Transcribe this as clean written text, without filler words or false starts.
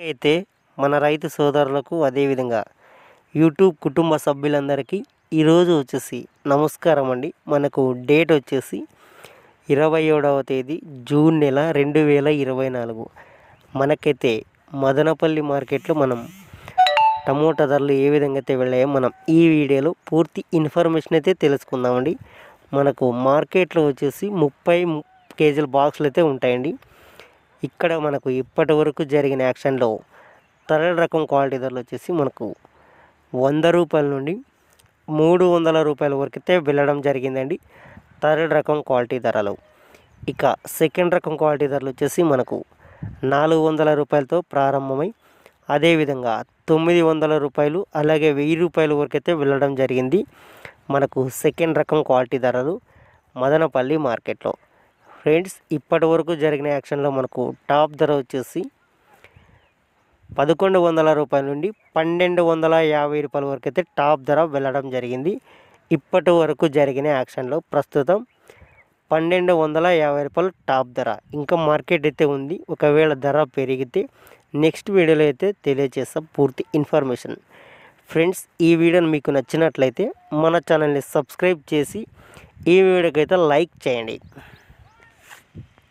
అయితే మన రైతు సోదరులకు అదేవిధంగా యూట్యూబ్ కుటుంబ సభ్యులందరికీ ఈరోజు వచ్చేసి నమస్కారం అండి. మనకు డేట్ వచ్చేసి 27వ తేదీ జూన్ నెల 2024. మనకైతే మదనపల్లి మార్కెట్లో మనం టమోటా ధరలు ఏ విధంగా అయితే వెళ్ళాయో మనం ఈ వీడియోలో పూర్తి ఇన్ఫర్మేషన్ అయితే తెలుసుకుందామండి. మనకు మార్కెట్లో వచ్చేసి 30 కేజీల బాక్సులు అయితే ఉంటాయండి. ఇక్కడ మనకు ఇప్పటి వరకు జరిగిన యాక్షన్లో థర్డ్ రకం క్వాలిటీ ధరలు వచ్చేసి మనకు 100 రూపాయల నుండి 300 రూపాయల వరకు అయితే వెళ్ళడం జరిగిందండి థర్డ్ రకం క్వాలిటీ ధరలు. ఇక సెకండ్ రకం క్వాలిటీ ధరలు వచ్చేసి మనకు 400 రూపాయలతో ప్రారంభమై అదేవిధంగా 900 రూపాయలు అలాగే 1000 రూపాయల వరకు అయితే వెళ్ళడం జరిగింది మనకు సెకండ్ రకం క్వాలిటీ ధరలు మదనపల్లి మార్కెట్లో. ఫ్రెండ్స్, ఇప్పటి వరకు జరిగిన యాక్షన్లో మనకు టాప్ ధర వచ్చేసి 1100 రూపాయల నుండి 1250 రూపాయల వరకు అయితే టాప్ ధర వెళ్ళడం జరిగింది. ఇప్పటి వరకు జరిగిన యాక్షన్లో ప్రస్తుతం 1250 రూపాయలు టాప్ ధర. ఇంకా మార్కెట్ అయితే ఉంది. ఒకవేళ ధర పెరిగితే నెక్స్ట్ వీడియోలో అయితే తెలియజేస్తాం పూర్తి ఇన్ఫర్మేషన్. ఫ్రెండ్స్, ఈ వీడియోని మీకు నచ్చినట్లయితే మన ఛానల్ని సబ్స్క్రైబ్ చేసి ఈ వీడియోకి అయితే లైక్ చేయండి.